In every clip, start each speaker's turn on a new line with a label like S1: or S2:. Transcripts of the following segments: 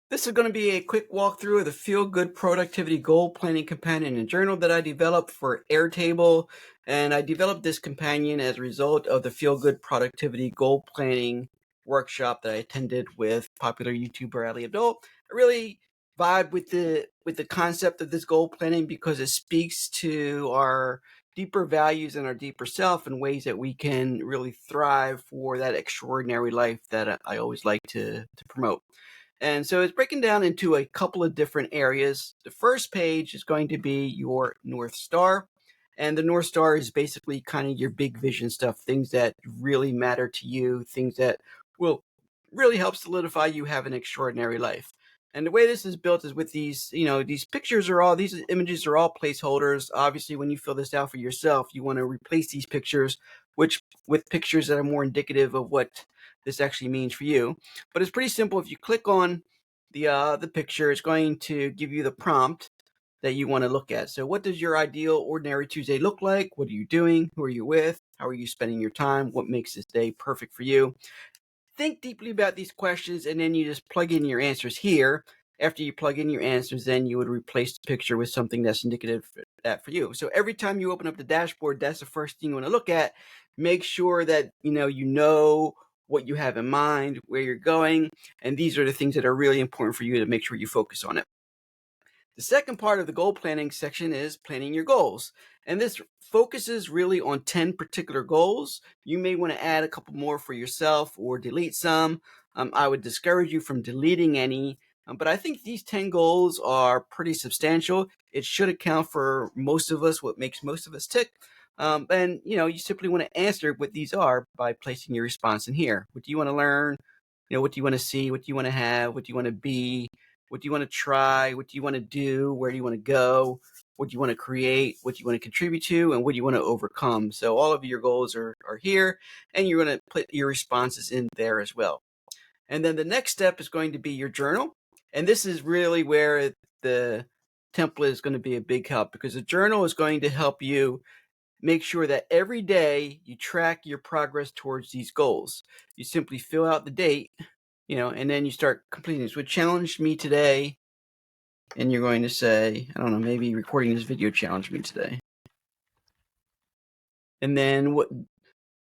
S1: This is going to be a quick walkthrough of the Feel Good Productivity Goal Planning Companion and Journal that I developed for Airtable. And I developed this companion as a result of the Feel Good Productivity Goal Planning workshop that I attended with popular YouTuber Ali Abdul. I really vibe with the concept of this goal planning because it speaks to our deeper values and our deeper self in ways that we can really thrive for that extraordinary life that I always like to promote. And so it's breaking down into a couple of different areas. The first page is going to be your North Star. And the North Star is basically kind of your big vision stuff, things that really matter to you, things that will really help solidify you have an extraordinary life. And the way this is built is with these, these these images are all placeholders. Obviously, when you fill this out for yourself, you want to replace these pictures with pictures that are more indicative of what this actually means for you. But it's pretty simple. If you click on the picture, it's going to give you the prompt that you want to look at. So what does your ideal ordinary Tuesday look like? What are you doing? Who are you with? How are you spending your time? What makes this day perfect for you? Think deeply about these questions, and then you just plug in your answers here. After you plug in your answers, then you would replace the picture with something that's indicative of that for you. So every time you open up the dashboard, that's the first thing you want to look at. Make sure that you know what you have in mind, where you're going, and these are the things that are really important for you to make sure you focus on it. The second part of the goal planning section is planning your goals. And this focuses really on 10 particular goals. You may want to add a couple more for yourself or delete some. I would discourage you from deleting any, but I think these 10 goals are pretty substantial. It should account for most of us, what makes most of us tick. And you simply want to answer what these are by placing your response in here. What do you want to learn? What do you want to see? What do you want to have? What do you want to be? What do you want to try? What do you want to do? Where do you want to go? What do you want to create? What do you want to contribute to? And what do you want to overcome? So all of your goals are here, and you're going to put your responses in there as well. And then the next step is going to be your journal. And this is really where the template is going to be a big help, because the journal is going to help you make sure that every day you track your progress towards these goals. You simply fill out the date, and then you start completing this. What challenged me today? And you're going to say, I don't know, maybe recording this video challenged me today. And then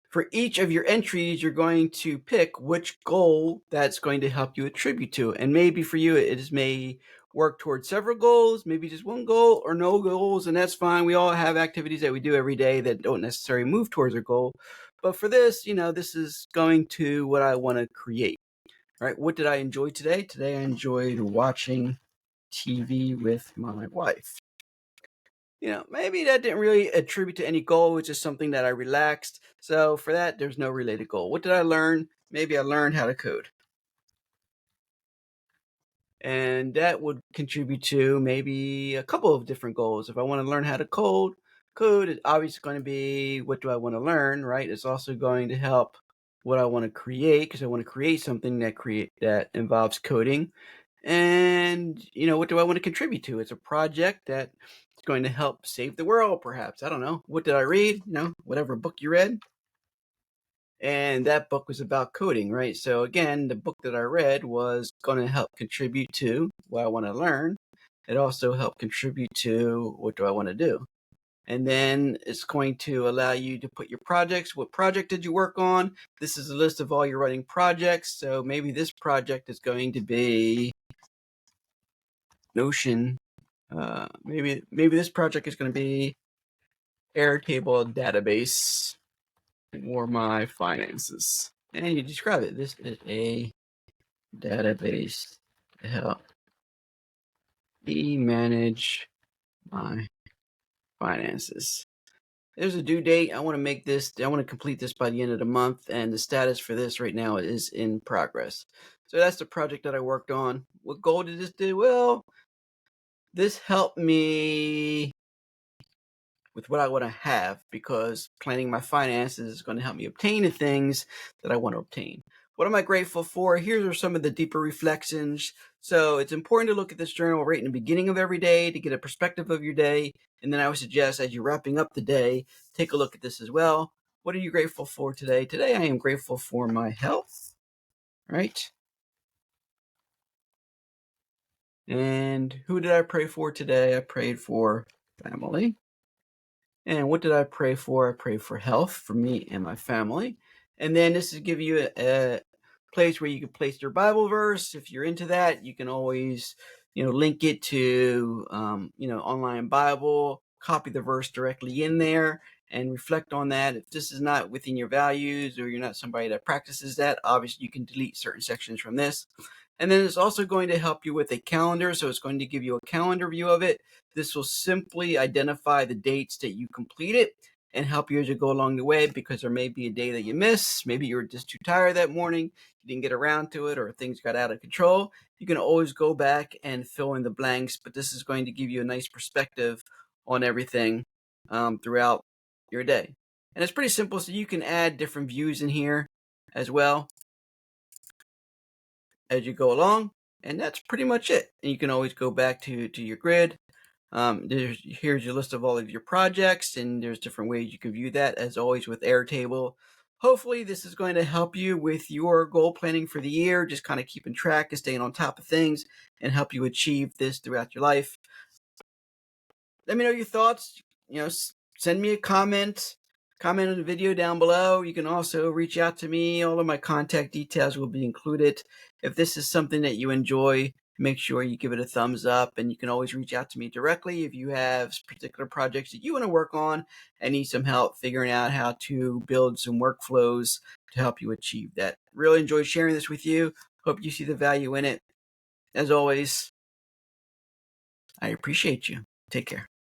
S1: for each of your entries, you're going to pick which goal that's going to help you attribute to. And maybe for you, it may work towards several goals, maybe just one goal or no goals, and that's fine. We all have activities that we do every day that don't necessarily move towards our goal. But for this, this is going to what I want to create. All right, what did I enjoy today? Today I enjoyed watching TV with my wife. Maybe that didn't really attribute to any goal. It's just something that I relaxed. So for that, there's no related goal. What did I learn? Maybe I learned how to code. And that would contribute to maybe a couple of different goals. If I want to learn how to code is obviously going to be, what do I want to learn, right? It's also going to help what I want to create, because I want to create something that involves coding. And, what do I want to contribute to? It's a project that's going to help save the world, perhaps. I don't know. What did I read? Whatever book you read. And that book was about coding, right? So again, the book that I read was going to help contribute to what I want to learn. It also helped contribute to what do I want to do. And then it's going to allow you to put your projects. What project did you work on? This is a list of all your running projects. So maybe this project is going to be Notion. Maybe this project is going to be Airtable database for my finances. And you describe it. This is a database to help me manage my finances. There's a due date. I want to complete this by the end of the month, and the status for this right now is in progress. So that's the project that I worked on. What goal did this do? Well, this helped me with what I want to have, because planning my finances is going to help me obtain the things that I want to obtain. What am I grateful for? Here are some of the deeper reflections. So it's important to look at this journal right in the beginning of every day to get a perspective of your day. And then I would suggest, as you're wrapping up the day, take a look at this as well. What are you grateful for today? Today I am grateful for my health, right? And who did I pray for today? I prayed for family. And what did I pray for? I prayed for health for me and my family. And then this is give you a place where you can place your Bible verse. If you're into that, you can always, link it to, online Bible, copy the verse directly in there and reflect on that. If this is not within your values or you're not somebody that practices that, obviously you can delete certain sections from this. And then it's also going to help you with a calendar. So it's going to give you a calendar view of it. This will simply identify the dates that you completed and help you as you go along the way, because there may be a day that you miss. Maybe you were just too tired that morning, you didn't get around to it, or things got out of control. You can always go back and fill in the blanks, but this is going to give you a nice perspective on everything throughout your day. And it's pretty simple, so you can add different views in here as well as you go along. And that's pretty much it. And you can always go back to your grid. Here's your list of all of your projects, and there's different ways you can view that, as always, with Airtable. Hopefully this is going to help you with your goal planning for the year, just kind of keeping track and staying on top of things, and help you achieve this throughout your life. Let me know your thoughts. Send me a comment on the video down below. You can also reach out to me. All of my contact details will be included. If this is something that you enjoy, make sure you give it a thumbs up, and you can always reach out to me directly if you have particular projects that you want to work on and need some help figuring out how to build some workflows to help you achieve that. Really enjoyed sharing this with you. Hope you see the value in it. As always, I appreciate you. Take care.